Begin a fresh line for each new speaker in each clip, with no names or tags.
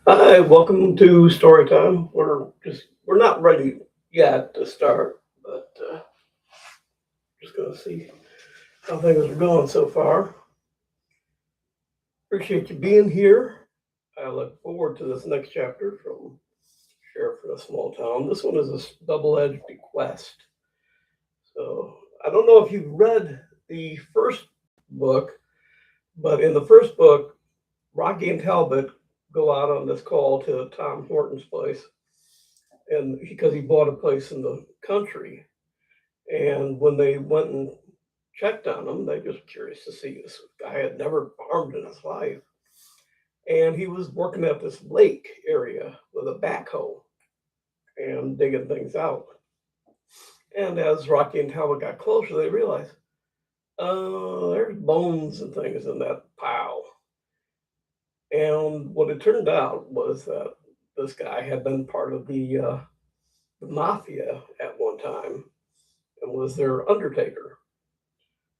Hi, welcome to story time. We're not ready yet to start, but just gonna see how things are going so far. Appreciate you being here. I look forward to this next chapter from Sheriff in a Small Town. This one is a double-edged bequest. So I don't know if you've read the first book, but in the first book, Rocky and Talbot go out on this call to Tom Horton's place, and because he bought a place in the country. And when they went and checked on him, they just curious to see this guy had never farmed in his life. And he was working at this lake area with a backhoe and digging things out. And as Rocky and Talbot got closer, they realized, there's bones and things in that pile. And what it turned out was that this guy had been part of the mafia at one time and was their undertaker.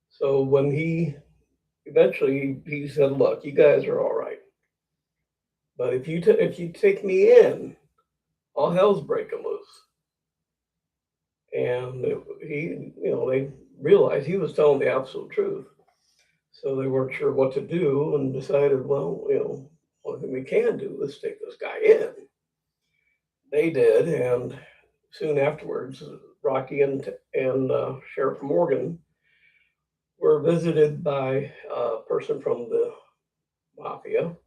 So when he eventually he said, "Look, you guys are all right, but if you take me in, all hell's breaking loose." And they realized he was telling the absolute truth, so they weren't sure what to do and decided, well, one thing we can do is take this guy in. They did, and soon afterwards, Rocky and Sheriff Morgan were visited by a person from the mafia.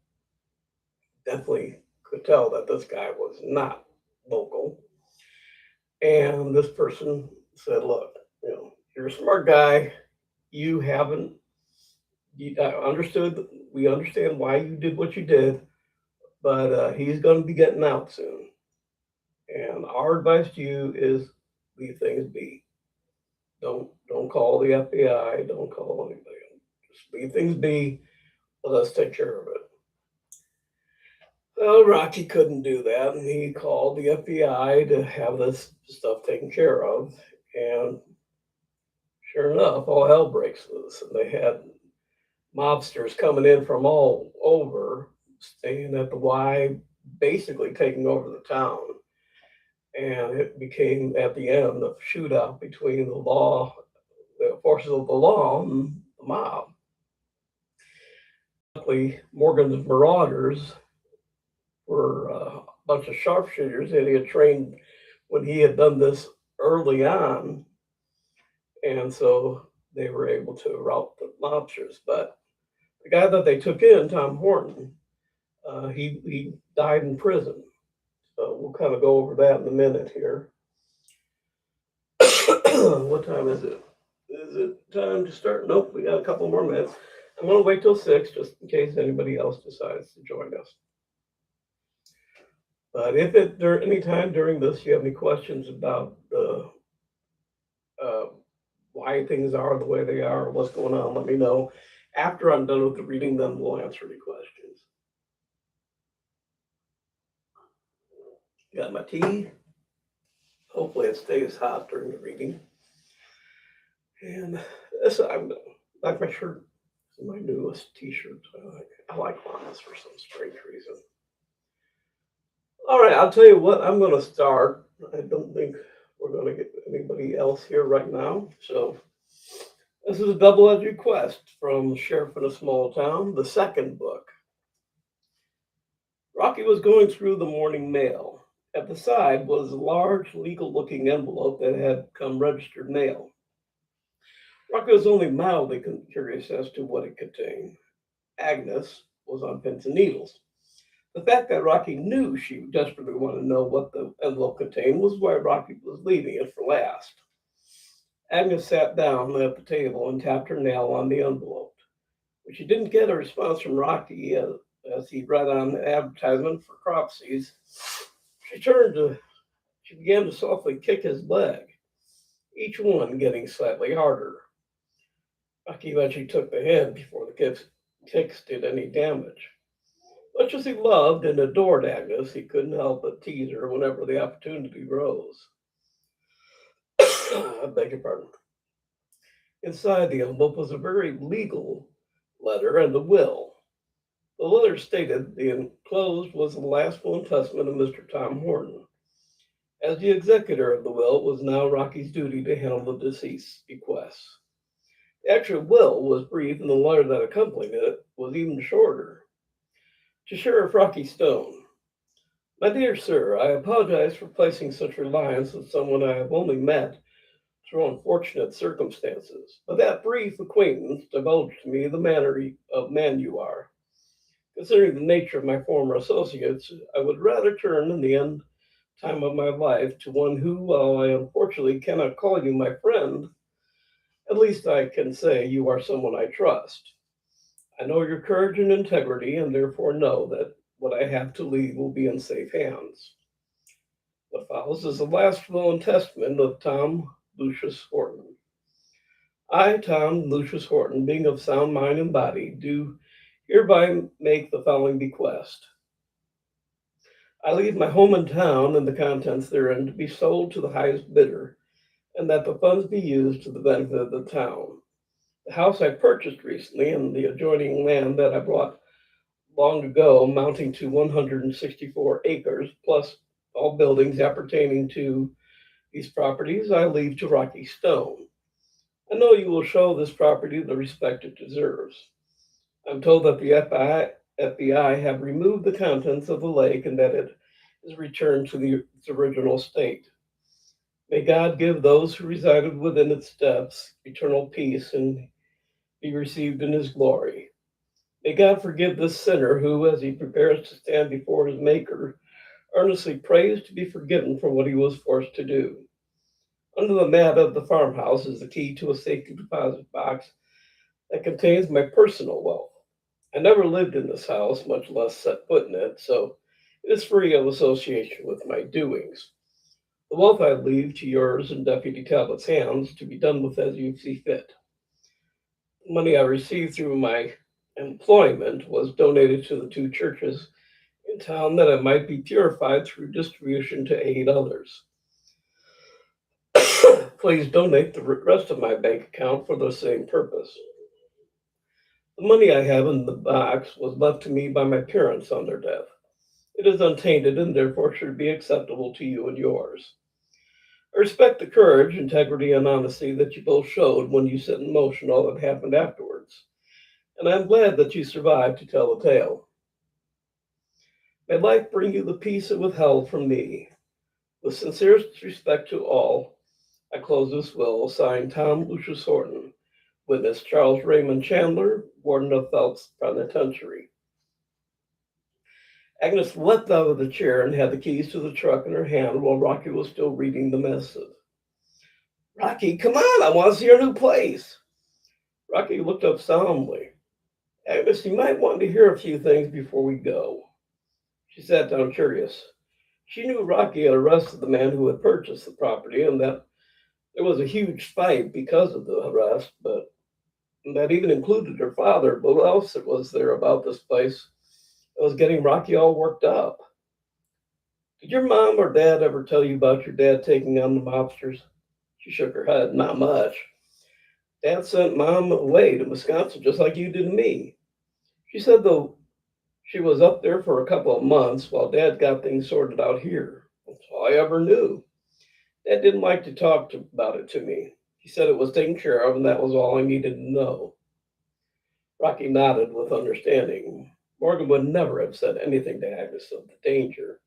Definitely could tell that this guy was not local. And this person said, "Look, you're a smart guy. You haven't, I understood, we understand why you did what you did, but he's going to be getting out soon. And our advice to you is leave things be. Don't call the FBI. Don't call anybody. Just leave things be. Let us take care of it." Well, Rocky couldn't do that, and he called the FBI to have this stuff taken care of. And sure enough, all hell breaks loose, and they had mobsters coming in from all over, staying at the Y, basically taking over the town. And it became, at the end, a shootout between the forces of the law, and the mob. Luckily, Morgan's marauders were a bunch of sharpshooters that he had trained when he had done this early on, and so they were able to rout the mobsters. But the guy that they took in, Tom Horton, he died in prison. So we'll kind of go over that in a minute here. What time is it? Is it time to start? Nope, we got a couple more minutes. I'm going to wait till 6 just in case anybody else decides to join us. But if at any time during this you have any questions about uh, why things are the way they are, or what's going on, let me know. After I'm done with the reading, then we'll answer any questions. Got my tea. Hopefully it stays hot during the reading. And this, I like my shirt. This is my newest T-shirt. I like this for some strange reason. All right, I'll tell you what. I'm going to start. I don't think we're going to get anybody else here right now. So this is a double-edged request from Sheriff in a Small Town, the second book. Rocky was going through the morning mail. At the side was a large, legal-looking envelope that had come registered mail. Rocky was only mildly curious as to what it contained. Agnes was on pins and needles. The fact that Rocky knew she desperately wanted to know what the envelope contained was why Rocky was leaving it for last. Agnes sat down at the table and tapped her nail on the envelope. But she didn't get a response from Rocky as he read on the advertisement for crop seeds. She began to softly kick his leg, each one getting slightly harder. Rocky eventually took the head before the kicks did any damage. Much as he loved and adored Agnes, he couldn't help but tease her whenever the opportunity rose. I beg your pardon. Inside the envelope was a very legal letter and a will. The letter stated the enclosed was the last will and testament of Mr. Tom Horton. As the executor of the will, it was now Rocky's duty to handle the deceased's bequests. The actual will was brief, and the letter that accompanied it was even shorter. To Sheriff Rocky Stone, my dear sir, I apologize for placing such reliance on someone I have only met through unfortunate circumstances, but that brief acquaintance divulged to me the manner of man you are. Considering the nature of my former associates, I would rather turn in the end time of my life to one who, while I unfortunately cannot call you my friend, at least I can say you are someone I trust. I know your courage and integrity, and therefore know that what I have to leave will be in safe hands. What follows is the last will and testament of Tom Lucius Horton. I, Tom Lucius Horton, being of sound mind and body, do hereby make the following bequest. I leave my home in town and the contents therein to be sold to the highest bidder, and that the funds be used to the benefit of the town. The house I purchased recently and the adjoining land that I bought long ago, amounting to 164 acres, plus all buildings appertaining to these properties, I leave to Rocky Stone. I know you will show this property the respect it deserves. I'm told that the FBI have removed the contents of the lake and that it is returned to its original state. May God give those who resided within its depths eternal peace and be received in his glory. May God forgive this sinner who, as he prepares to stand before his Maker, earnestly prays to be forgiven for what he was forced to do. Under the mat of the farmhouse is the key to a safety deposit box that contains my personal wealth. I never lived in this house, much less set foot in it, so it is free of association with my doings. The wealth I leave to yours and Deputy Talbot's hands to be done with as you see fit. The money I received through my employment was donated to the two churches in town that it might be purified through distribution to aid others. Please donate the rest of my bank account for the same purpose. The money I have in the box was left to me by my parents on their death. It is untainted and therefore should be acceptable to you and yours. I respect the courage, integrity, and honesty that you both showed when you set in motion all that happened afterwards, and I am glad that you survived to tell the tale. May life bring you the peace it withheld from me. With sincerest respect to all, I close this will, signed Tom Lucius Horton, witness Charles Raymond Chandler, Warden of Phelps Penitentiary. Agnes leapt out of the chair and had the keys to the truck in her hand while Rocky was still reading the missive. Rocky, come on, I want to see your new place. Rocky looked up solemnly. Agnes, you might want to hear a few things before we go. She sat down curious. She knew Rocky had arrested the man who had purchased the property and that there was a huge fight because of the arrest, but that even included her father. But what else was there about this place that was getting Rocky all worked up? Did your mom or dad ever tell you about your dad taking on the mobsters? She shook her head. Not much. Dad sent mom away to Wisconsin just like you did me. She said, though, she was up there for a couple of months while Dad got things sorted out here. That's all I ever knew. Dad didn't like to talk about it to me. He said it was taken care of and that was all I needed to know. Rocky nodded with understanding. Morgan would never have said anything to Agnes of the danger.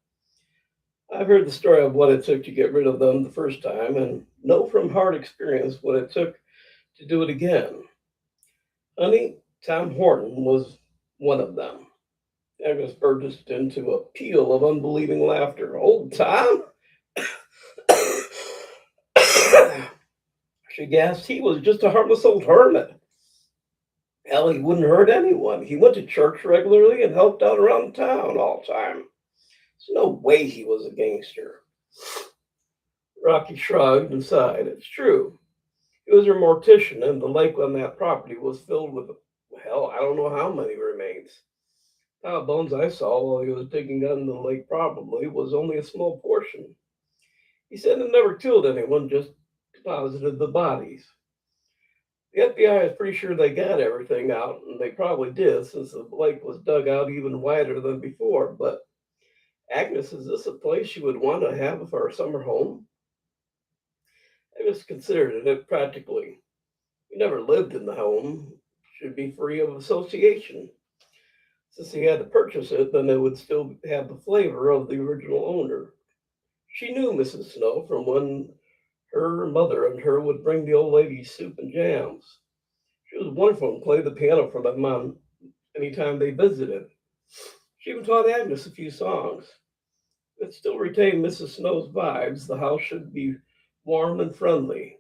I've heard the story of what it took to get rid of them the first time and know from hard experience what it took to do it again. Honey, Tom Horton was one of them. Agnes burst into a peal of unbelieving laughter. Old Tom? She gasped. He was just a harmless old hermit. Hell, he wouldn't hurt anyone. He went to church regularly and helped out around town all the time. There's no way he was a gangster. Rocky shrugged and sighed. It's true. He was a mortician, and the lake on that property was filled with, hell, I don't know how many remains. The bones I saw while he was digging on the lake probably was only a small portion. He said it never killed anyone, just deposited the bodies. The FBI is pretty sure they got everything out, and they probably did, since the lake was dug out even wider than before. But Agnes, is this a place you would want to have for our summer home? Agnes considered it practically. He never lived in the home, should be free of association. Since he had to purchase it, then it would still have the flavor of the original owner. She knew Mrs. Snow from when her mother and her would bring the old lady soup and jams. She was wonderful and played the piano for them on any time they visited. She even taught Agnes a few songs. It still retained Mrs. Snow's vibes. The house should be warm and friendly.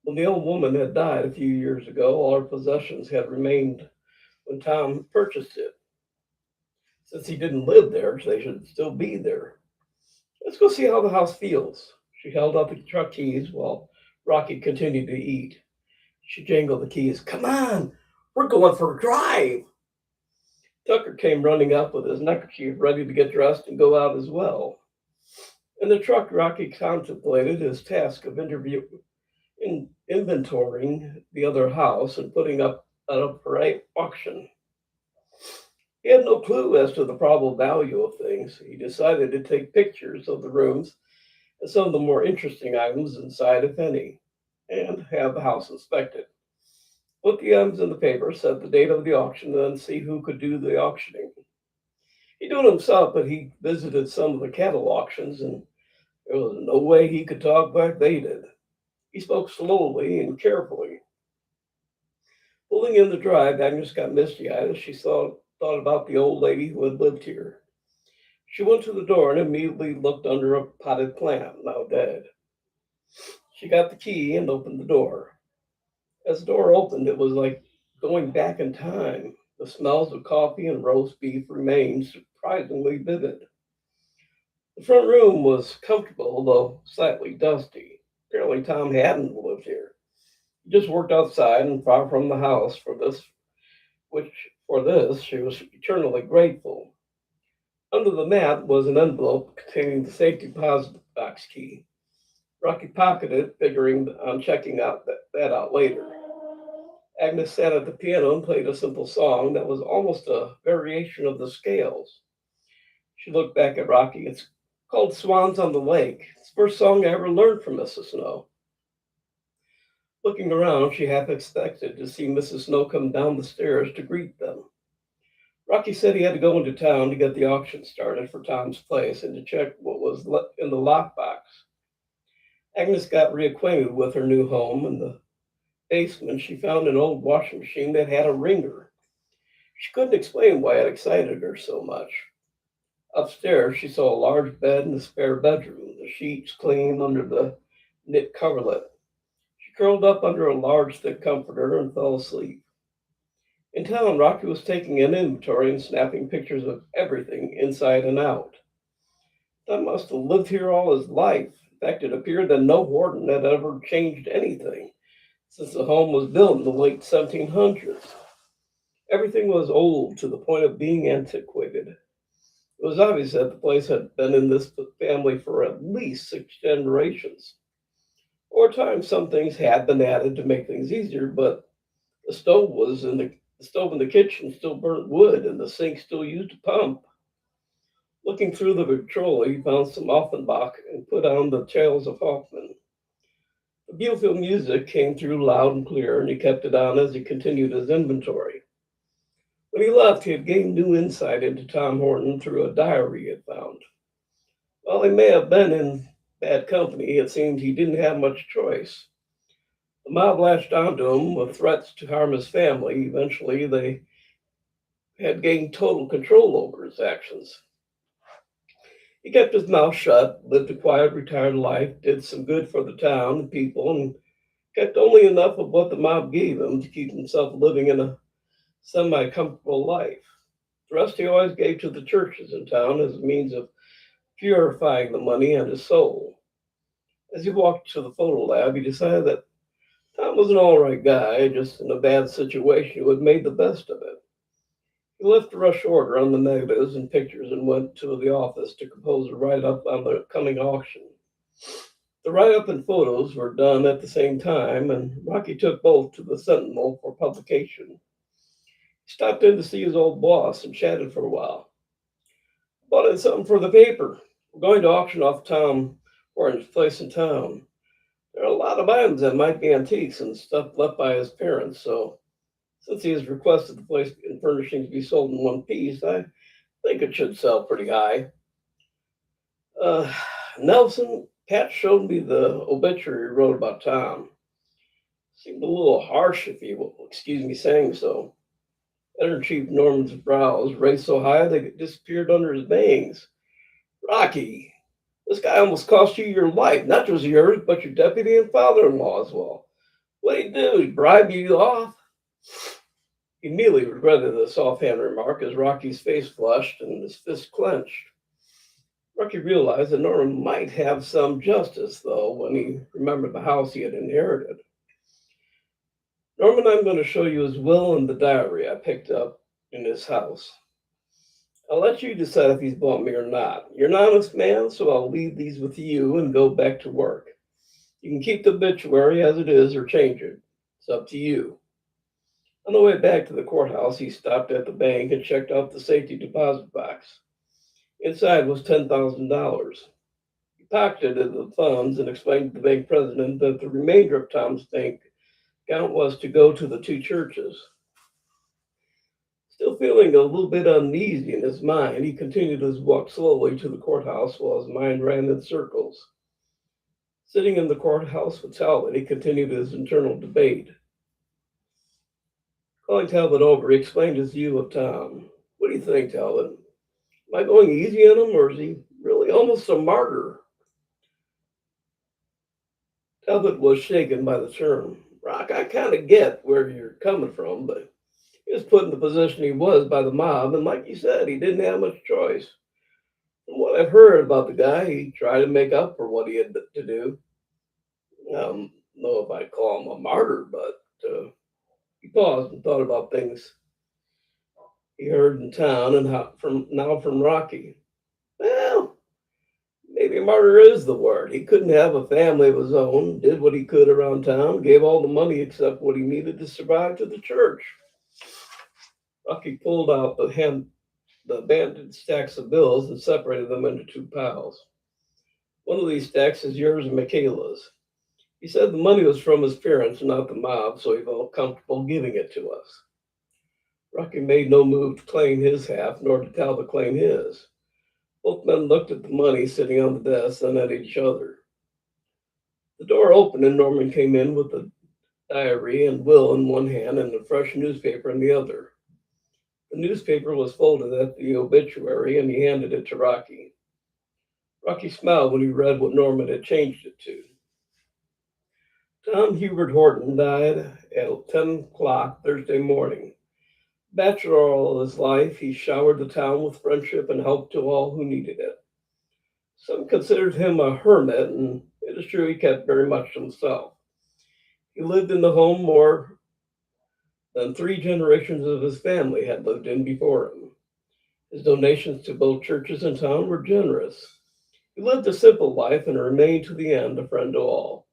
When the old woman had died a few years ago, all her possessions had remained when Tom purchased it. Since he didn't live there, they should still be there. Let's go see how the house feels. She held out the truck keys while Rocky continued to eat. She jangled the keys. Come on, we're going for a drive. Tucker came running up with his neckerchief, ready to get dressed and go out as well. In the truck, Rocky contemplated his task of inventorying the other house and putting up for auction. He had no clue as to the probable value of things. He decided to take pictures of the rooms and some of the more interesting items inside, if any, and have the house inspected. Put the items in the paper, set the date of the auction, and then see who could do the auctioning. He did it himself, but he visited some of the cattle auctions, and there was no way he could talk like they did. He spoke slowly and carefully. Pulling in the drive, Agnes got misty-eyed as she thought about the old lady who had lived here. She went to the door and immediately looked under a potted plant, now dead. She got the key and opened the door. As the door opened, it was like going back in time. The smells of coffee and roast beef remained surprisingly vivid. The front room was comfortable, though slightly dusty. Apparently, Tom hadn't lived here. He just worked outside and far from the house for this she was eternally grateful. Under the mat was an envelope containing the safety deposit box key. Rocky pocketed it, figuring on checking that out later. Agnes sat at the piano and played a simple song that was almost a variation of the scales. She looked back at Rocky. It's called Swans on the Lake. It's the first song I ever learned from Mrs. Snow. Looking around, she half expected to see Mrs. Snow come down the stairs to greet them. Rocky said he had to go into town to get the auction started for Tom's place and to check what was in the lockbox. Agnes got reacquainted with her new home. In the basement, she found an old washing machine that had a ringer. She couldn't explain why it excited her so much. Upstairs, she saw a large bed in the spare bedroom, the sheets clean under the knit coverlet. She curled up under a large, thick comforter and fell asleep. In town, Rocky was taking an inventory and snapping pictures of everything inside and out. Tom must have lived here all his life. In fact, it appeared that no warden had ever changed anything since the home was built in the late 1700s. Everything was old to the point of being antiquated. It was obvious that the place had been in this family for at least 6 generations. Over time, some things had been added to make things easier, but the stove in the kitchen still burnt wood, and the sink still used a pump. Looking through the Victrola, he found some Offenbach and put on the Tales of Hoffman. The beautiful music came through loud and clear, and he kept it on as he continued his inventory. When he left, he had gained new insight into Tom Horton through a diary he had found. While he may have been in bad company, it seemed he didn't have much choice. The mob latched onto him with threats to harm his family. Eventually, they had gained total control over his actions. He kept his mouth shut, lived a quiet, retired life, did some good for the town and people, and kept only enough of what the mob gave him to keep himself living in a semi-comfortable life. The rest he always gave to the churches in town as a means of purifying the money and his soul. As he walked to the photo lab, he decided that Tom was an all right guy, just in a bad situation who had made the best of it. He left a rush order on the negatives and pictures and went to the office to compose a write-up on the coming auction. The write-up and photos were done at the same time, and Rocky took both to the Sentinel for publication. He stopped in to see his old boss and chatted for a while. Bought in something for the paper. We're going to auction off Tom Orange's place in town. There are a lot of items that might be antiques and stuff left by his parents, so since he has requested the place and furnishings be sold in one piece, I think it should sell pretty high. Uh, Nelson, Pat showed me the obituary he wrote about Tom. Seemed a little harsh, if you will excuse me saying so. Editor-in-Chief Norman's brows raised so high they disappeared under his bangs. Rocky, this guy almost cost you your life, not just yours, but your deputy and father-in-law as well. What did he do? He bribe you off? He immediately regretted this offhand remark as Rocky's face flushed and his fist clenched. Rocky realized that Norman might have some justice, though, when he remembered the house he had inherited. Norman, I'm going to show you his will and the diary I picked up in his house. I'll let you decide if he's bought me or not. You're an honest man, so I'll leave these with you and go back to work. You can keep the obituary as it is or change it. It's up to you. On the way back to the courthouse, he stopped at the bank and checked out the safety deposit box. Inside was $10,000. He pocketed the funds and explained to the bank president that the remainder of Tom's bank account was to go to the two churches. Still feeling a little bit uneasy in his mind, he continued his walk slowly to the courthouse while his mind ran in circles. Sitting in the courthouse with Talbot, he continued his internal debate. Calling Talbot over, he explained his view of Tom. What do you think, Talbot? Am I going easy on him, or is he really almost a martyr? Talbot was shaken by the term. Rock, I kind of get where you're coming from, but he was put in the position he was by the mob, and like you said, he didn't have much choice. From what I've heard about the guy, he tried to make up for what he had to do. I don't know if I'd call him a martyr, but he paused and thought about things he heard in town and from Rocky. Well, maybe martyr is the word. He couldn't have a family of his own, did what he could around town, gave all the money except what he needed to survive to the church. Rocky pulled out the abandoned stacks of bills and separated them into two piles. One of these stacks is yours and Michaela's. He said the money was from his parents, not the mob, so he felt comfortable giving it to us. Rocky made no move to claim his half, nor did Talbot claim his. Both men looked at the money sitting on the desk, then at each other. The door opened and Norman came in with the diary and will in one hand and a fresh newspaper in the other. The newspaper was folded at the obituary and he handed it to Rocky. Rocky smiled when he read what Norman had changed it to. Tom Hubert Horton died at 10 o'clock Thursday morning. Bachelor all his life, he showered the town with friendship and help to all who needed it. Some considered him a hermit, and it is true he kept very much to himself. He lived in the home more than 3 generations of his family had lived in before him. His donations to both churches and town were generous. He lived a simple life and remained to the end a friend to all.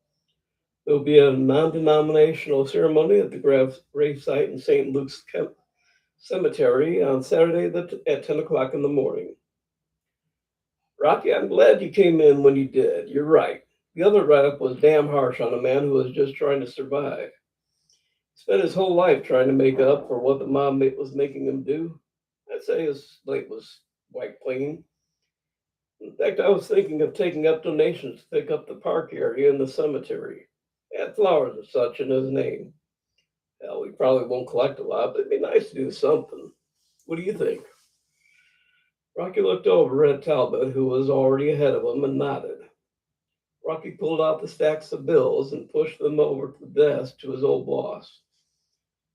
There will be a non-denominational ceremony at the grave site in St. Luke's Cemetery on Saturday at 10 o'clock in the morning. Rocky, I'm glad you came in when you did. You're right. The other write-up was damn harsh on a man who was just trying to survive. He spent his whole life trying to make up for what the mob was making him do. I'd say his slate was wiped clean. In fact, I was thinking of taking up donations to pick up the park area in the cemetery. Add flowers and such in his name. Hell, we probably won't collect a lot, but it'd be nice to do something. What do you think? Rocky looked over at Talbot, who was already ahead of him, and nodded. Rocky pulled out the stacks of bills and pushed them over to the desk to his old boss.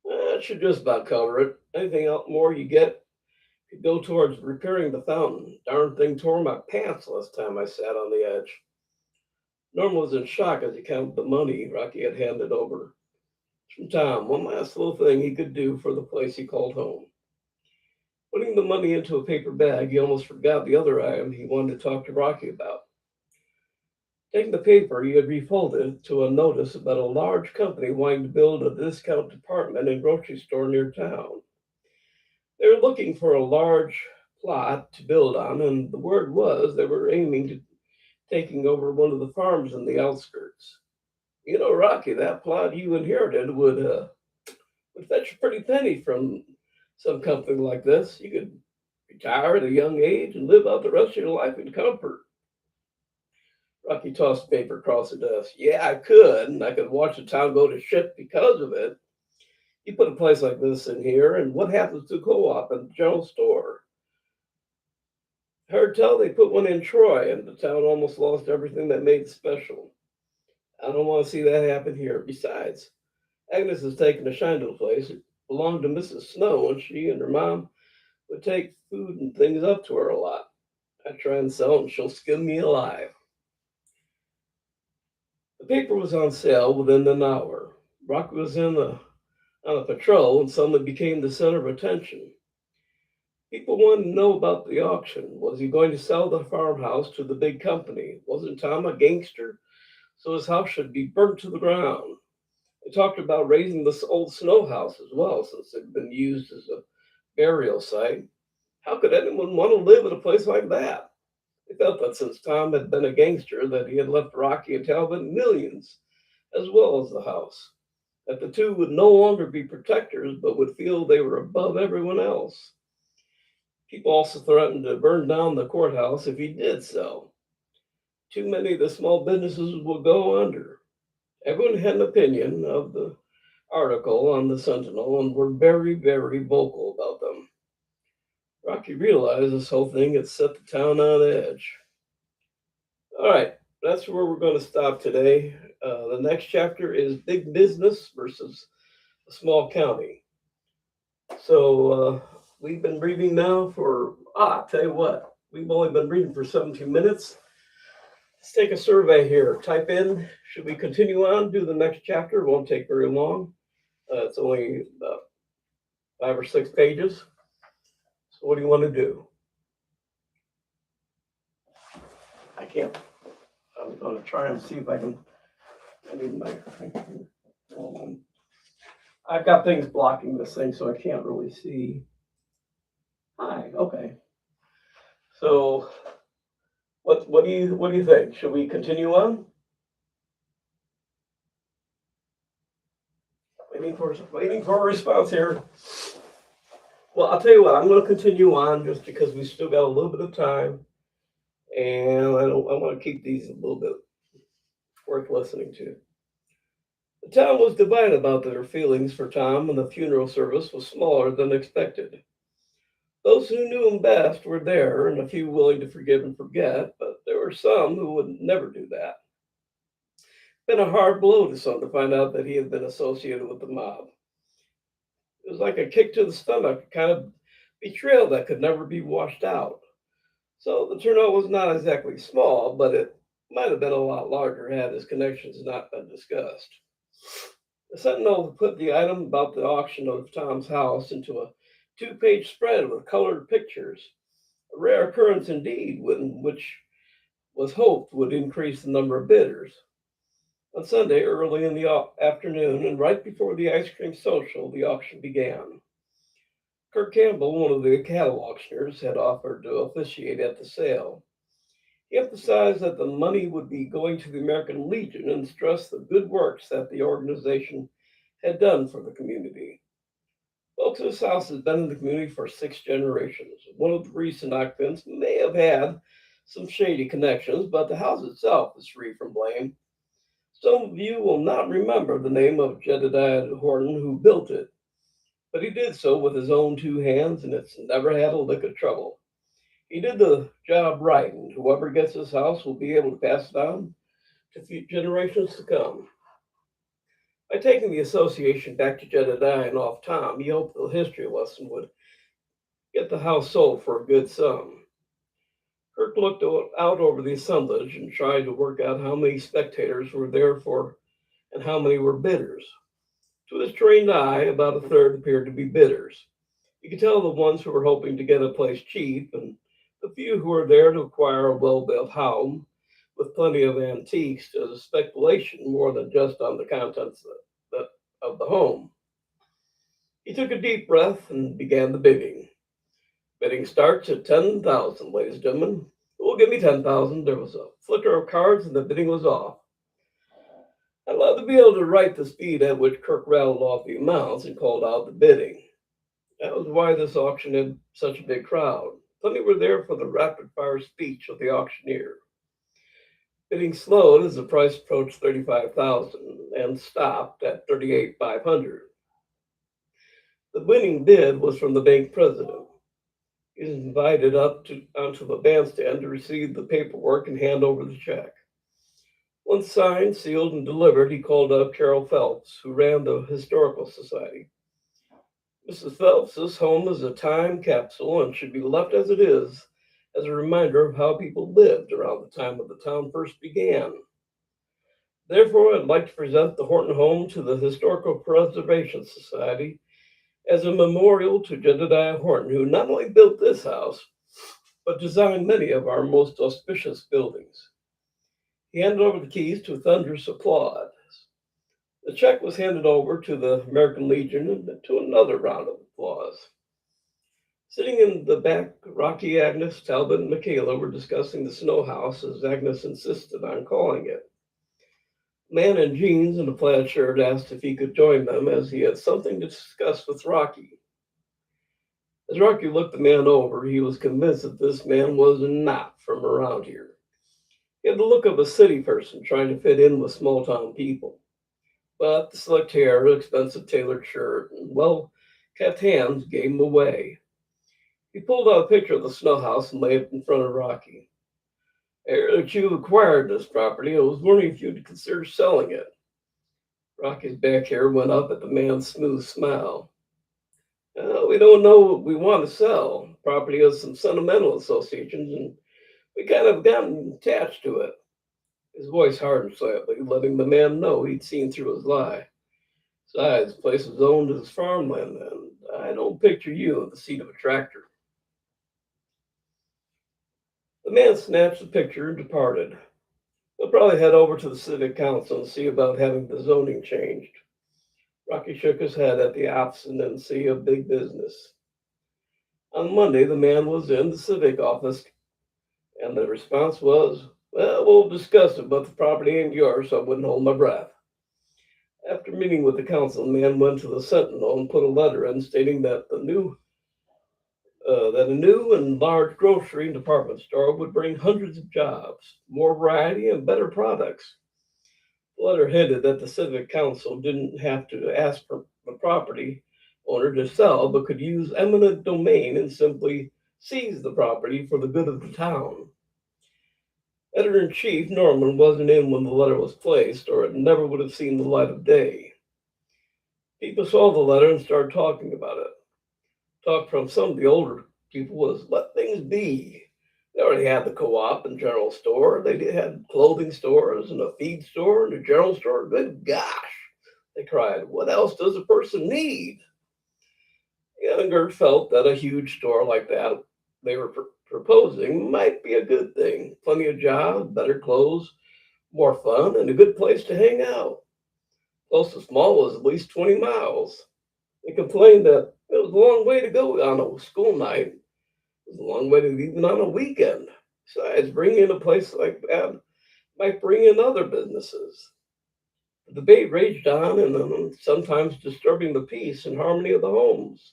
That should just about cover it. Anything else more you get could go towards repairing the fountain. Darn thing tore my pants last time I sat on the edge. Norman was in shock as he counted the money Rocky had handed over. From Tom, one last little thing he could do for the place he called home. Putting the money into a paper bag, he almost forgot the other item he wanted to talk to Rocky about. Taking the paper, he had refolded to a notice about a large company wanting to build a discount department and grocery store near town. They were looking for a large plot to build on, and the word was they were aiming to taking over one of the farms in the outskirts. You know, Rocky, that plot you inherited would fetch a pretty penny from some company like this. You could retire at a young age and live out the rest of your life in comfort. Rocky tossed the paper across the desk. Yeah, I could, and I could watch the town go to shit because of it. You put a place like this in here, and what happens to co-op and the general store? Heard tell they put one in Troy, and the town almost lost everything that made it special. I don't want to see that happen here. Besides, Agnes has taken a shine to the place. It belonged to Mrs. Snow, and she and her mom would take food and things up to her a lot. I try and sell, and she'll skin me alive. The paper was on sale within an hour. Rocky was on a patrol and suddenly became the center of attention. People wanted to know about the auction. Was he going to sell the farmhouse to the big company? Wasn't Tom a gangster? So his house should be burnt to the ground. They talked about raising this old snow house as well, since it had been used as a burial site. How could anyone want to live in a place like that? They felt that since Tom had been a gangster, that he had left Rocky and Talbot millions, as well as the house. That the two would no longer be protectors, but would feel they were above everyone else. People also threatened to burn down the courthouse if he did so. Too many of the small businesses would go under. Everyone had an opinion of the article on the Sentinel and were very, very vocal about them. Rocky realized this whole thing had set the town on edge. All right, that's where we're going to stop today. The next chapter is big business versus a small county. So we've been reading now for, I'll tell you what, we've only been reading for 17 minutes. Let's take a survey here. Type in, should we continue on, do the next chapter? It won't take very long. It's only about 5 or 6 pages. So what do you want to do? I can't. I'm going to try and see if I can. I need my. I've got things blocking this thing, so I can't really see. Hi. Okay. So, what do you think? Should we continue on? Waiting for a response here. Well, I'll tell you what. I'm going to continue on just because we still got a little bit of time, and I want to keep these a little bit worth listening to. The town was divided about their feelings for Tom, and the funeral service was smaller than expected. Those who knew him best were there, and a few willing to forgive and forget, but there were some who would never do that. It's been a hard blow to some to find out that he had been associated with the mob. It was like a kick to the stomach, a kind of betrayal that could never be washed out. So the turnout was not exactly small, but it might have been a lot larger had his connections not been discussed. The Sentinel put the item about the auction of Tom's house into a 2-page spread with colored pictures, a rare occurrence indeed, which was hoped would increase the number of bidders. On Sunday, early in the afternoon, and right before the ice cream social, the auction began. Kirk Campbell, one of the cattle auctioneers, had offered to officiate at the sale. He emphasized that the money would be going to the American Legion and stressed the good works that the organization had done for the community. Folks, this house has been in the community for 6 generations. One of the recent occupants may have had some shady connections, but the house itself is free from blame. Some of you will not remember the name of Jedediah Horton, who built it, but he did so with his own 2 hands, and it's never had a lick of trouble. He did the job right, and whoever gets this house will be able to pass it on to generations to come. By taking the association back to Jedediah and off Tom, he hoped the history lesson would get the house sold for a good sum. Kirk looked out over the assemblage and tried to work out how many spectators were there for and how many were bidders. To his trained eye, about a third appeared to be bidders. You could tell the ones who were hoping to get a place cheap and the few who were there to acquire a well-built home with plenty of antiques as a speculation more than just on the contents of the home. He took a deep breath and began the bidding. Bidding starts at 10,000, ladies and gentlemen. Who will give me 10,000? There was a flicker of cards and the bidding was off. I'd love to be able to write the speed at which Kirk rattled off the amounts and called out the bidding. That was why this auction had such a big crowd. Plenty were there for the rapid-fire speech of the auctioneer. Bidding slowed as the price approached 35,000 and stopped at 38,500. The winning bid was from the bank president. He was invited onto the bandstand to receive the paperwork and hand over the check. Once signed, sealed, and delivered, he called up Carol Phelps, who ran the Historical Society. Mrs. Phelps, this home is a time capsule and should be left as it is, as a reminder of how people lived around the time of the town first began. Therefore, I'd like to present the Horton home to the Historical Preservation Society as a memorial to Jedediah Horton, who not only built this house, but designed many of our most auspicious buildings. He handed over the keys to thunderous applause. The check was handed over to the American Legion and to another round of applause. Sitting in the back, Rocky, Agnes, Talbot, and Michaela were discussing the snow house as Agnes insisted on calling it. A man in jeans and a plaid shirt asked if he could join them as he had something to discuss with Rocky. As Rocky looked the man over, he was convinced that this man was not from around here. He had the look of a city person trying to fit in with small-town people. But the slicked hair, expensive tailored shirt, and well-kept hands gave him away. He pulled out a picture of the snow house and laid it in front of Rocky. I heard that you acquired this property. I was wondering if you'd consider selling it. Rocky's back hair went up at the man's smooth smile. We don't know what we want to sell. The property has some sentimental associations, and we kind of gotten attached to it. His voice hardened slightly, letting the man know he'd seen through his lie. Besides, the place was owned as farmland, and I don't picture you in the seat of a tractor. The man snatched the picture and departed. He'll probably head over to the civic council and see about having the zoning changed. Rocky shook his head at the obstinacy of big business. On Monday, the man was in the civic office, and the response was, well, we'll discuss it, but the property ain't yours, so I wouldn't hold my breath. After meeting with the council, the man went to the Sentinel and put a letter in stating that a new and large grocery and department store would bring hundreds of jobs, more variety, and better products. The letter hinted that the civic council didn't have to ask for the property owner to sell, but could use eminent domain and simply seize the property for the good of the town. Editor-in-Chief Norman wasn't in when the letter was placed, or it never would have seen the light of day. People saw the letter and started talking about it. Talk from some of the older people was, let things be. They already had the co-op and general store. They had clothing stores and a feed store and a general store. Good gosh, they cried. What else does a person need? Younger felt that a huge store like that they were proposing might be a good thing. Plenty of jobs, better clothes, more fun, and a good place to hang out. Closest mall was at least 20 miles. They complained that it was a long way to go on a school night. It was a long way to even on a weekend. Besides, bringing in a place like that might bring in other businesses. The debate raged on and sometimes disturbing the peace and harmony of the homes.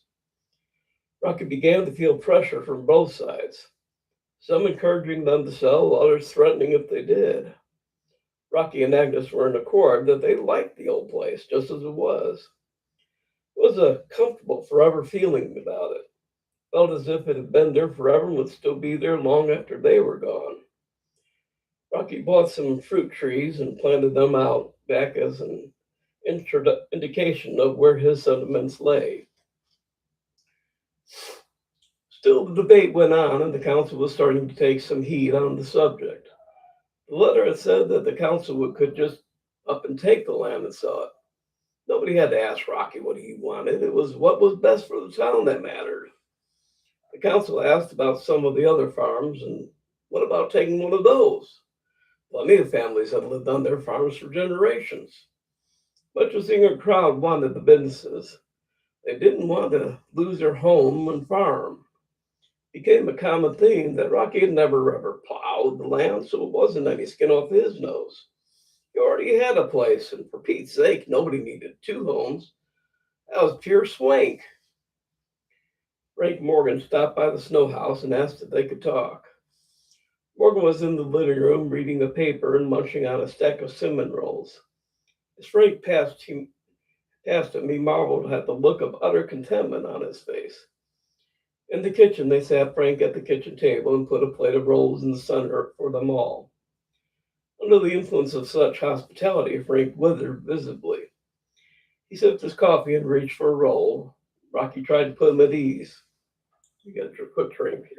Rocky began to feel pressure from both sides, some encouraging them to sell, others threatening if they did. Rocky and Agnes were in accord that they liked the old place just as it was. It was a comfortable, forever feeling about it. Felt as if it had been there forever and would still be there long after they were gone. Rocky bought some fruit trees and planted them out back as an indication of where his sentiments lay. Still, the debate went on, and the council was starting to take some heed on the subject. The letter had said that the council could just up and take the land and sell it. Nobody had to ask Rocky what he wanted. It was what was best for the town that mattered. The council asked about some of the other farms, and what about taking one of those? Plenty of families had lived on their farms for generations. Much as the young crowd wanted the businesses, they didn't want to lose their home and farm. It became a common theme that Rocky had never ever plowed the land, so it wasn't any skin off his nose. He already had a place, and for Pete's sake, nobody needed two homes. That was pure swank. Frank Morgan stopped by the snow house and asked if they could talk. Morgan was in the living room reading a paper and munching on a stack of cinnamon rolls. As Frank passed him, he marveled at the look of utter contentment on his face. In the kitchen, they sat Frank at the kitchen table and put a plate of rolls in the center for them all. Under the influence of such hospitality, Frank withered visibly. He sipped his coffee and reached for a roll. Rocky tried to put him at ease. You got to quick drink here.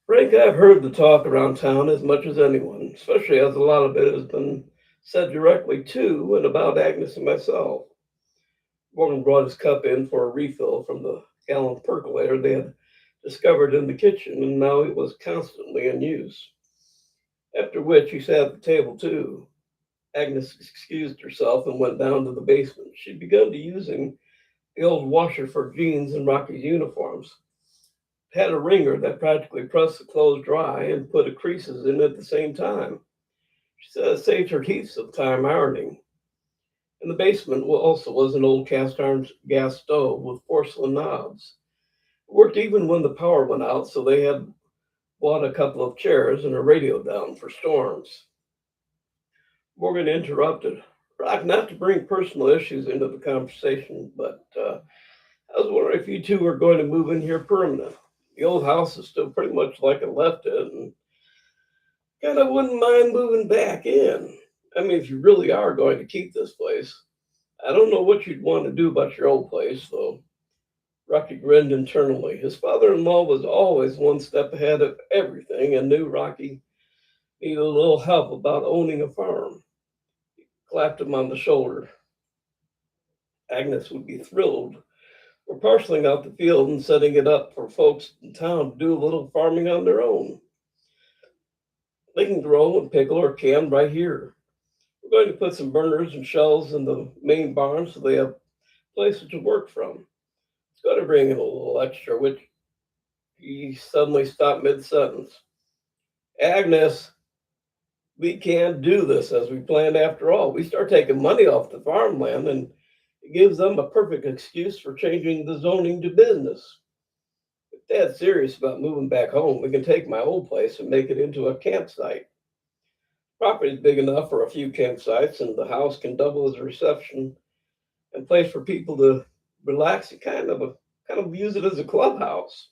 Frank, I've heard the talk around town as much as anyone, especially as a lot of it has been said directly to and about Agnes and myself. Morgan brought his cup in for a refill from the gallon percolator they had discovered in the kitchen, and now it was constantly in use. After which he sat at the table too. Agnes excused herself and went down to the basement. She'd begun to using the old washer for jeans and Rocky's uniforms. It had a wringer that practically pressed the clothes dry and put the creases in at the same time. She said it saved her heaps of time ironing. In the basement also was an old cast iron gas stove with porcelain knobs. It worked even when the power went out, so they had bought a couple of chairs and a radio down for storms. Morgan interrupted. Rock, not to bring personal issues into the conversation, but I was wondering if you two are going to move in here permanent. The old house is still pretty much like I left it, and kind of wouldn't mind moving back in. I mean, if you really are going to keep this place, I don't know what you'd want to do about your old place, though. Rocky grinned internally. His father-in-law was always one step ahead of everything and knew Rocky needed a little help about owning a farm. Clapped him on the shoulder. Agnes would be thrilled. We're parceling out the field and setting it up for folks in town to do a little farming on their own. They can grow and pickle or can right here. We're going to put some burners and shelves in the main barn so they have places to work from. It's going to bring in a little extra, which he suddenly stopped mid-sentence. Agnes, we can't do this as we planned after all. We start taking money off the farmland and it gives them a perfect excuse for changing the zoning to business. If Dad's serious about moving back home, we can take my old place and make it into a campsite. Property is big enough for a few campsites, and the house can double as a reception and place for people to relax and kind of use it as a clubhouse.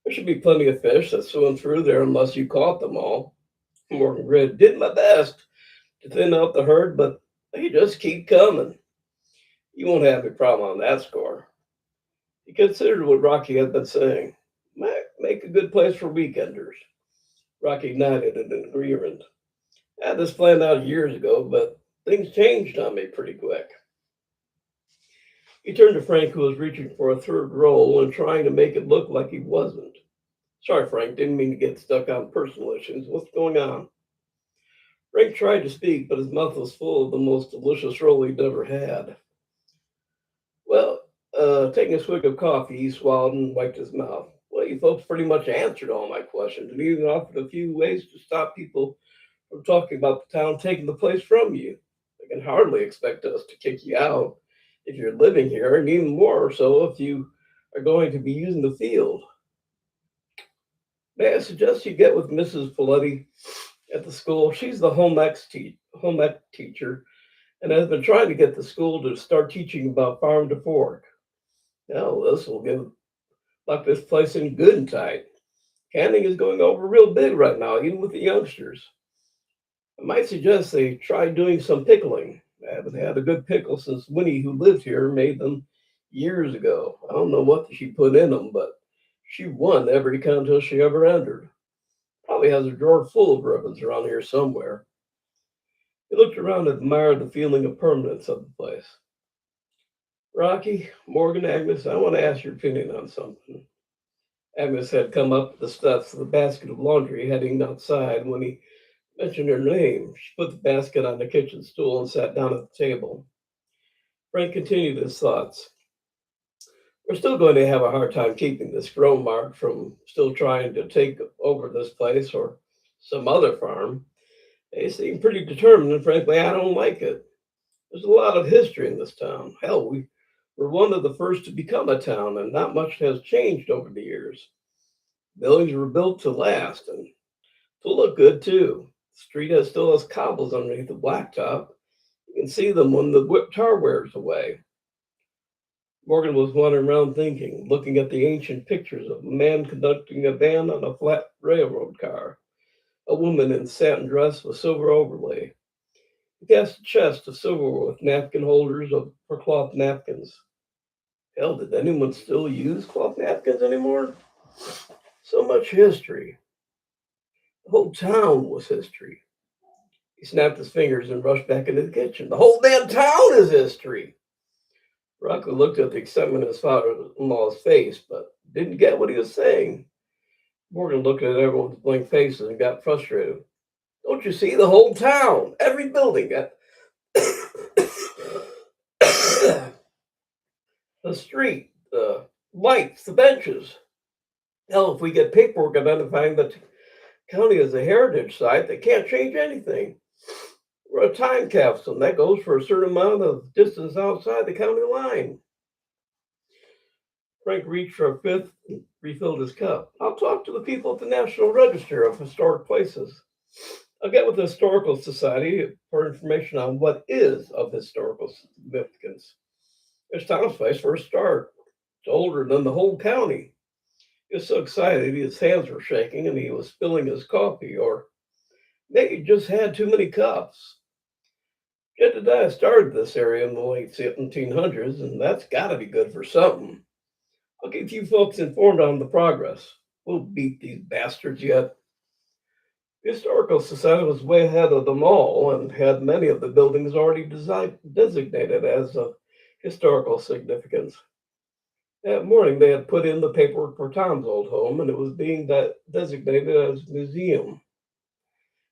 There should be plenty of fish that swim through there unless you caught them all. Morgan grinned. Did my best to thin out the herd, but they just keep coming. You won't have a problem on that score. He considered what Rocky had been saying. Might make a good place for weekenders. Rocky nodded in agreement. I had this planned out years ago, but things changed on me pretty quick. He turned to Frank, who was reaching for a third roll and trying to make it look like he wasn't. Sorry, Frank, didn't mean to get stuck on personal issues. What's going on? Frank tried to speak, but his mouth was full of the most delicious roll he'd ever had. Well, taking a swig of coffee, he swallowed and wiped his mouth. Well, you folks pretty much answered all my questions and even offered a few ways to stop people from talking about the town taking the place from you. They can hardly expect us to kick you out if you're living here, and even more so if you are going to be using the field. May I suggest you get with Mrs. Paletti at the school? She's the home ec teacher and has been trying to get the school to start teaching about farm to fork. Now, this will lock this place in good and tight. Canning is going over real big right now, even with the youngsters. I might suggest they try doing some pickling. I haven't had a good pickle since Winnie, who lived here, made them years ago. I don't know what she put in them, but she won every contest she ever entered. Probably has a drawer full of ribbons around here somewhere. He looked around and admired the feeling of permanence of the place. Rocky, Morgan, Agnes, I want to ask your opinion on something. Agnes had come up the steps with a basket of laundry heading outside when he mentioned her name. She put the basket on the kitchen stool and sat down at the table. Frank continued his thoughts. We're still going to have a hard time keeping this Gromart from still trying to take over this place or some other farm. They seem pretty determined, and frankly, I don't like it. There's a lot of history in this town. Hell, we were one of the first to become a town, and not much has changed over the years. Buildings were built to last and to look good, too. The street still has cobbles underneath the blacktop. You can see them when the tar wears away. Morgan was wandering around thinking, looking at the ancient pictures of a man conducting a band on a flat railroad car, a woman in satin dress with silver overlay. He passed a chest of silverware with napkin holders for cloth napkins. Hell, did anyone still use cloth napkins anymore? So much history. The whole town was history. He snapped his fingers and rushed back into the kitchen. The whole damn town is history. Rocco looked at the excitement in his father-in-law's face, but didn't get what he was saying. Morgan looked at everyone's blank faces and got frustrated. Don't you see the whole town? Every building. The street, the lights, the benches. Hell, if we get paperwork identifying the county as a heritage site, they can't change anything. We're a time capsule, and that goes for a certain amount of distance outside the county line. Frank reached for a fifth and refilled his cup. I'll talk to the people at the National Register of Historic Places. I'll get with the Historical Society for information on what is of historical significance. It's Tom's place for a start. It's older than the whole county. He was so excited his hands were shaking and he was spilling his coffee, or maybe he just had too many cups. Jedediah started this area in the late 1700s, and that's got to be good for something. I'll keep you folks informed on the progress. We'll beat these bastards yet. The Historical Society was way ahead of them all and had many of the buildings already designated as of historical significance. That morning, they had put in the paperwork for Tom's old home, and it was being designated as museum.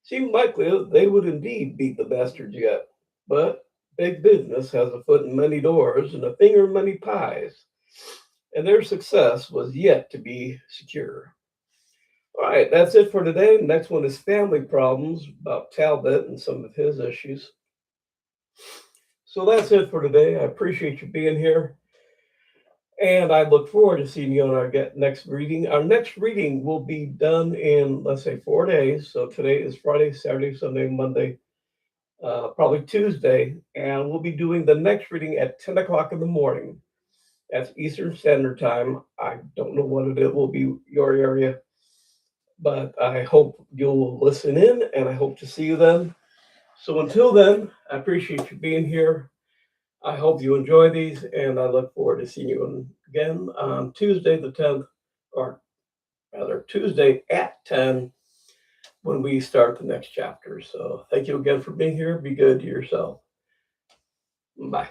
Seemed likely that they would indeed beat the bastards yet, but big business has a foot in many doors and a finger in many pies, and their success was yet to be secure. All right, that's it for today. Next one is family problems about Talbot and some of his issues. So that's it for today. I appreciate you being here. And I look forward to seeing you on our next reading. Our next reading will be done in, let's say, 4 days. So today is Friday, Saturday, Sunday, Monday, probably Tuesday. And we'll be doing the next reading at 10 o'clock in the morning. That's Eastern Standard Time. I don't know what it will be your area, but I hope you'll listen in and I hope to see you then. So until then, I appreciate you being here. I hope you enjoy these, and I look forward to seeing you again on Tuesday the 10th, or rather Tuesday at 10 when we start the next chapter. So thank you again for being here. Be good to yourself. Bye.